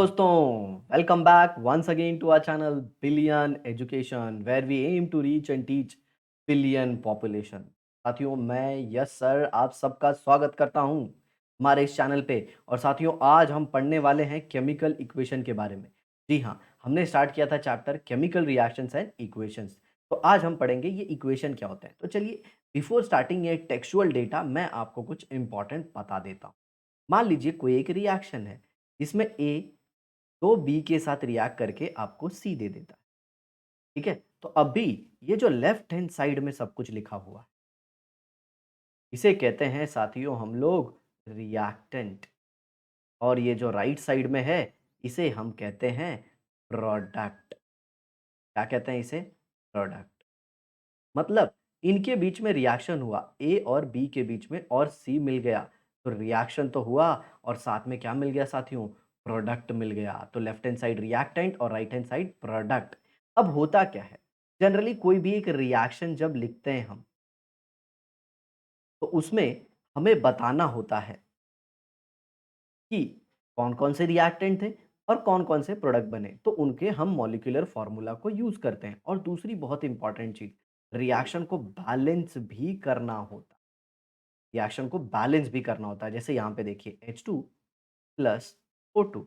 दोस्तों, welcome back once again to our channel billion education where we aim to reach and teach billion population. साथियों, मैं yes sir आप सबका स्वागत करता हूं हमारे इस चैनल पे। और साथियों, आज हम पढ़ने वाले हैं केमिकल इक्वेशन के बारे में। जी हाँ, हमने स्टार्ट किया था chapter chemical reactions and equations. तो आज हम पढ़ेंगे ये इक्वेशन क्या होता है। तो चलिए, बिफोर स्टार्टिंग ये टेक्सुअल डेटा मैं आपको कुछ इंपॉर्टेंट बता देता हूँ। मान लीजिए कोई एक रिएक्शन है जिसमें ए तो बी के साथ रिएक्ट करके आपको सी दे देता है। ठीक है, तो अभी ये जो लेफ्ट हैंड साइड में सब कुछ लिखा हुआ है, इसे कहते हैं साथियों हम लोग रिएक्टेंट। और ये जो राइट साइड में है, इसे हम कहते हैं प्रोडक्ट। क्या कहते हैं इसे? प्रोडक्ट। मतलब इनके बीच में रिएक्शन हुआ, ए और बी के बीच में, और सी मिल गया, तो रिएक्शन तो हुआ और साथ में क्या मिल गया साथियों? प्रोडक्ट मिल गया। तो लेफ्ट हैंड साइड रिएक्टेंट और राइट हैंड साइड प्रोडक्ट। अब होता क्या है, जनरली कोई भी एक रिएक्शन जब लिखते हैं हम, तो उसमें हमें बताना होता है कि कौन-कौन से रिएक्टेंट थे और कौन-कौन से प्रोडक्ट बने, तो उनके हम मॉलिक्यूलर फॉर्मूला को यूज़ करते हैं। और दूसरी बहुत इंपॉर्टेंट चीज़, रिएक्शन को बैलेंस भी करना होता है। रिएक्शन को बैलेंस भी करना होता है। जैसे यहाँ पे देखिए H2 plus O2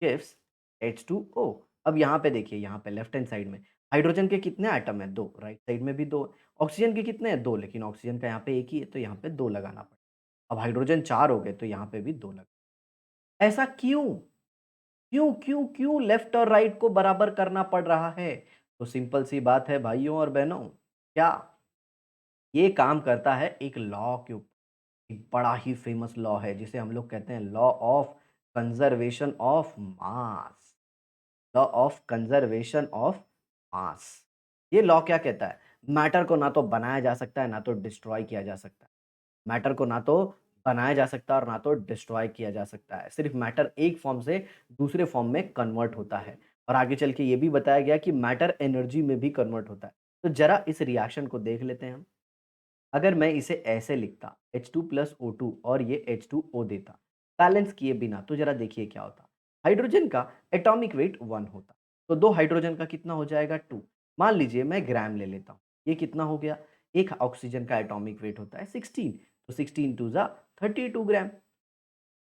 gives H2O। अब यहाँ पे देखिए, यहाँ पे लेफ्ट हैंड साइड में हाइड्रोजन के कितने एटम है? 2। राइट साइड में भी 2। ऑक्सीजन के कितने हैं? 2, लेकिन ऑक्सीजन का यहाँ पे एक ही है, तो यहाँ पे 2 लगाना पड़ेगा। अब हाइड्रोजन 4 हो गए, तो यहाँ पे भी 2 लगा। ऐसा क्यों? क्यों लेफ्ट और राइट को बराबर करना पड़ रहा है? तो सिंपल सी बात है भाइयों और बहनों, क्या ये काम करता है एक लॉ के ऊपर। एक बड़ा ही फेमस लॉ है जिसे हम लोग कहते हैं law of conservation of mass. Law of conservation of mass. ये लॉ क्या कहता है? मैटर को ना तो बनाया जा सकता है, ना तो डिस्ट्रॉय किया जा सकता है। मैटर को ना तो बनाया जा सकता है और ना तो डिस्ट्रॉय किया जा सकता है। सिर्फ मैटर एक फॉर्म से दूसरे फॉर्म में कन्वर्ट होता है। और आगे चल के ये भी बताया गया कि मैटर एनर्जी में भी कन्वर्ट होता है। तो जरा इस रिएक्शन को देख लेते हैं हम। अगर मैं इसे ऐसे लिखता H2 प्लस O2 और ये H2O देता बैलेंस किए बिना, तो जरा देखिए क्या होता। हाइड्रोजन का एटॉमिक वेट 1 होता, तो दो हाइड्रोजन का कितना हो जाएगा? 2। मान लीजिए मैं ग्राम ले लेता हूँ, ये कितना हो गया? एक ऑक्सीजन का एटॉमिक वेट होता है 16, तो 16 टू जा 32 ग्राम।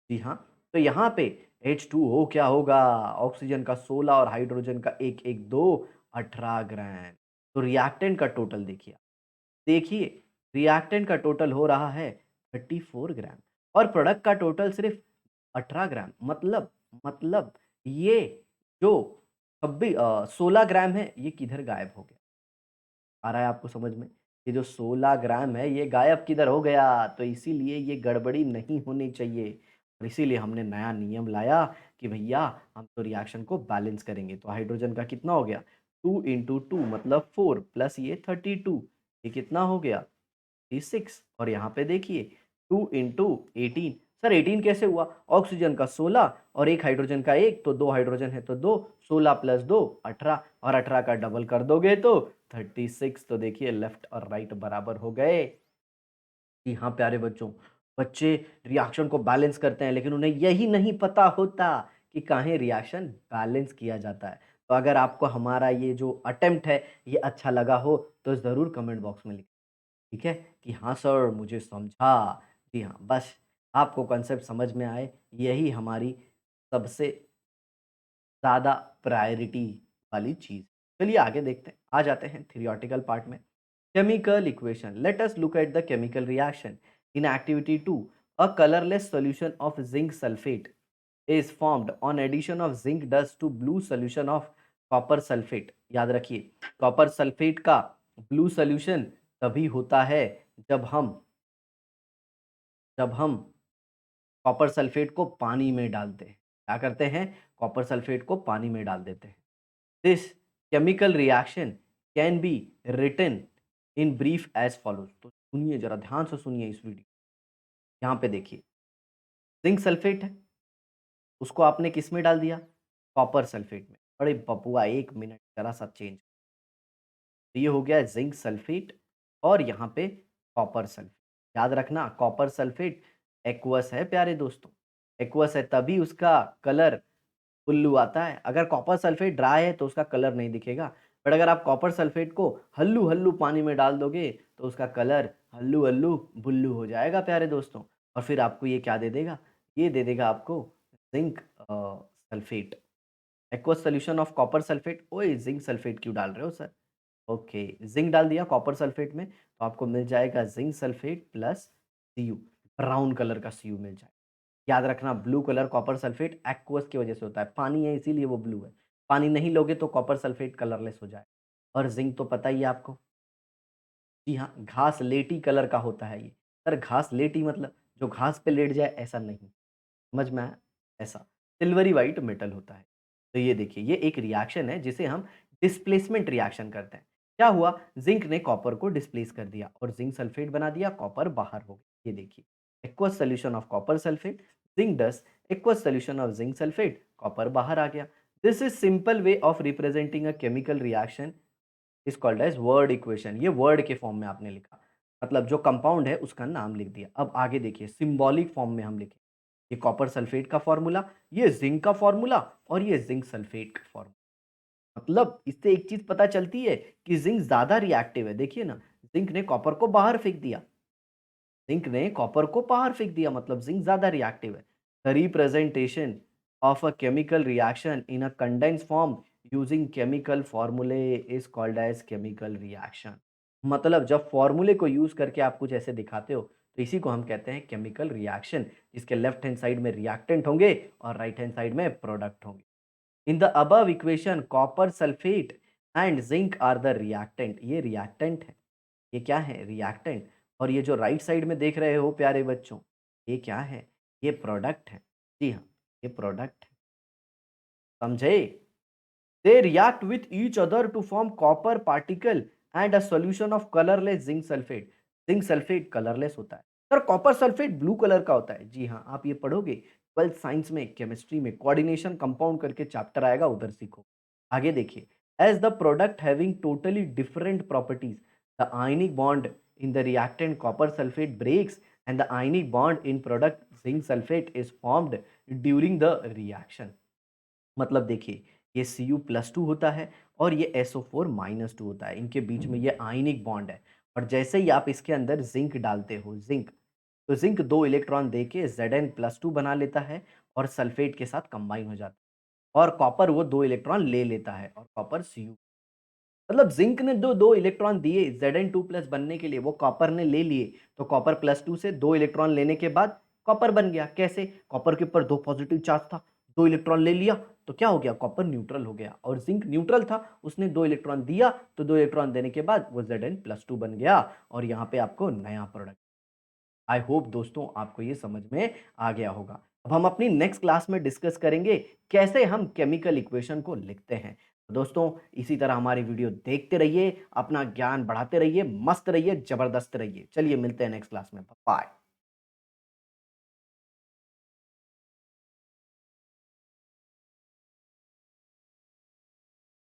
जी हाँ, तो यहाँ पे H2O क्या होगा? ऑक्सीजन का 16 और हाइड्रोजन का 1, 1, 2, 18 ग्राम। तो रिएक्टेंट का टोटल देखिए। देखिए, रिएक्टेंट का टोटल हो रहा है 34 ग्राम और प्रोडक्ट का टोटल सिर्फ 18 ग्राम। मतलब ये जो 16 ग्राम है, ये किधर गायब हो गया? आ रहा है आपको समझ में? ये जो 16 ग्राम है, ये गायब किधर हो गया? तो इसीलिए ये गड़बड़ी नहीं होनी चाहिए और इसीलिए हमने नया नियम लाया कि भैया हम तो रिएक्शन को बैलेंस करेंगे। तो हाइड्रोजन का कितना हो गया? 2 इंटू 2 मतलब 4 प्लस ये 32, ये कितना हो गया? 36। और यहाँ पे देखिए 2 इंटू 18। सर 18 कैसे हुआ? ऑक्सीजन का 16 और एक हाइड्रोजन का 1, तो 2 हाइड्रोजन है तो 2, 16 प्लस 2 18, और 18 का डबल कर दोगे तो 36। तो देखिए लेफ्ट और राइट बराबर हो गए। जी हाँ प्यारे बच्चों, बच्चे रिएक्शन को बैलेंस करते हैं लेकिन उन्हें यही नहीं पता होता कि काहे रिएक्शन बैलेंस किया जाता है। तो अगर आपको हमारा ये जो अटेम्प्ट है ये अच्छा लगा हो, तो ज़रूर कमेंट बॉक्स में लिखें। ठीक है कि हाँ सर मुझे समझा। जी हाँ, बस आपको कॉन्सेप्ट समझ में आए, यही हमारी सबसे ज़्यादा प्रायोरिटी वाली चीज़। चलिए आगे देखते हैं, आ जाते हैं थ्योरेटिकल पार्ट में। Chemical equation, let us look at the chemical reaction in activity 2। A colourless solution of zinc sulfate is formed on addition of zinc dust to blue solution of copper sulfate। याद रखिए, copper sulphate का blue solution तभी होता है जब हम जब हम कॉपर सल्फेट को पानी में डालते हैं। क्या करते हैं? कॉपर सल्फेट को पानी में डाल देते हैं। This chemical reaction can be written in brief as follows. तो सुनिए, जरा ध्यान से सुनिए इस वीडियो। यहाँ पे देखिए, जिंक सल्फेट है, उसको आपने किस में डाल दिया? कॉपर सल्फेट में। अरे बबुआ, एक मिनट, जरा सा चेंज। तो ये हो गया जिंक सल्फेट और यहाँ पे कॉपर सल्फेट। याद रखना, कॉपर सल्फेट एक्वस है प्यारे दोस्तों। एक्वस है तभी उसका कलर ब्लू आता है। अगर कॉपर सल्फेट ड्राई है तो उसका कलर नहीं दिखेगा, बट अगर आप कॉपर सल्फेट को हल्लू-हल्लू पानी में डाल दोगे तो उसका कलर हल्लू-हल्लू ब्लू हो जाएगा प्यारे दोस्तों। और फिर आपको ये क्या दे देगा? ये दे देगा आपको zinc sulphate. Aqueous solution of copper sulphate. ओए! ज़िंक सल्फेट क्यों डाल रहे हो सर? ओके, ज़िंक डाल दिया कॉपर सल्फेट में, तो आपको मिल जाएगा zinc sulphate plus Cu, brown colour का Cu मिल जाएगा। याद रखना blue colour copper sulphate aqueous की वजह से होता है, पानी है इसीलिए वो ब्लू है। पानी नहीं लोगे तो कॉपर सल्फेट कलरलेस हो जाएगा। और ज़िंक तो पता ही है आपको, जी हाँ, घासलेटी कलर का होता है ये। सर घासलेटी मतलब जो घास पे लेट जाए ऐसा नहीं, समझ में आया? ऐसा, सिल्वरी व्हाइट मेटल होता है। तो ये देखिए, ये एक रिएक्शन है जिसे हम डिस्प्लेसमेंट रिएक्शन करते हैं। क्या हुआ? ज़िंक ने कॉपर को डिस्प्लेस कर दिया और ज़िंक सल्फेट बना दिया, कॉपर बाहर हो गया। ये देखिए, aqueous solution of copper sulphate, zinc dust, aqueous solution of zinc sulphate, copper बाहर आ गया। This is simple way of representing a chemical reaction is called as word equation. ये वर्ड के फॉर्म में आपने लिखा, मतलब जो कंपाउंड है उसका नाम लिख दिया। अब आगे देखिए, सिंबॉलिक फॉर्म में हम लिखें, ये कॉपर सल्फेट का फॉर्मूला, ये जिंक का फॉर्मूला और ये जिंक सल्फेट का फॉर्मूला। मतलब इससे एक चीज पता चलती है कि जिंक ज्यादा रिएक्टिव है। देखिए ना, जिंक ने कॉपर को बाहर फेंक दिया, जिंक ने कॉपर को बाहर फेंक दिया, मतलब जिंक ज्यादा रिएक्टिव है। The representation of a chemical reaction in a condense form using chemical formulae is called as chemical reaction. मतलब जब फॉर्मूले को यूज करके आप कुछ ऐसे दिखाते हो तो इसी को हम कहते हैं केमिकल रिएक्शन, जिसके लेफ्ट हैंड साइड में रिएक्टेंट होंगे और राइट हैंड साइड में प्रोडक्ट होंगे। In the above equation copper sulphate and zinc are the reactant. ये रिएक्टेंट है, ये क्या है? रिएक्टेंट। और ये जो राइट साइड में देख रहे हो प्यारे बच्चों, ये क्या है? ये प्रोडक्ट है। जी हाँ, ये प्रोडक्ट है। समझे? They react with each other to form copper particle and a solution of colourless zinc sulphate. Zinc sulphate colourless होता है। Sir copper sulphate blue colour का होता है। जी हाँ, आप ये पढ़ोगे 12th साइंस में, केमिस्ट्री में कोऑर्डिनेशन कंपाउंड करके चैप्टर आएगा, उधर सीखो। आगे देखिए, as the product having totally different properties, the ionic bond in the reactant copper sulphate breaks and the ionic bond in product zinc sulphate is formed during the reaction. मतलब देखिए, ये Cu+2 होता है और ये SO4-2 होता है। इनके बीच में ये आयनिक बॉन्ड है और जैसे ही आप इसके अंदर ज़िंक डालते हो, ज़िंक, तो ज़िंक 2 इलेक्ट्रॉन देके Zn+2 बना लेता है और सल्फेट के साथ कंबाइन हो जाता है और कॉपर वो 2 इलेक्ट्रॉन ले लेता है और कॉपर Cu, मतलब ज़िंक ने दो 2 इलेक्ट्रॉन दिए Zn2+ बनने के लिए, वो कॉपर ने ले लिए, तो कॉपर +2 से 2 इलेक्ट्रॉन लेने के बाद कॉपर बन गया। कैसे? कॉपर के ऊपर 2 पॉजिटिव चार्ज था, 2 इलेक्ट्रॉन ले लिया, तो क्या हो गया? कॉपर न्यूट्रल हो गया और ज़िंक न्यूट्रल था, उसने 2 इलेक्ट्रॉन दिया, तो 2 इलेक्ट्रॉन देने के बाद वो Zn+2 बन गया और यहाँ पे आपको नया प्रोडक्ट। आई होप दोस्तों आपको ये समझ में आ गया होगा। अब हम अपनी नेक्स्ट क्लास में डिस्कस करेंगे कैसे हम केमिकल इक्वेशन को लिखते हैं। तो दोस्तों इसी तरह हमारी वीडियो देखते रहिए, अपना ज्ञान बढ़ाते रहिए, मस्त रहिए, जबरदस्त रहिए। चलिए मिलते हैं नेक्स्ट क्लास में। बाय।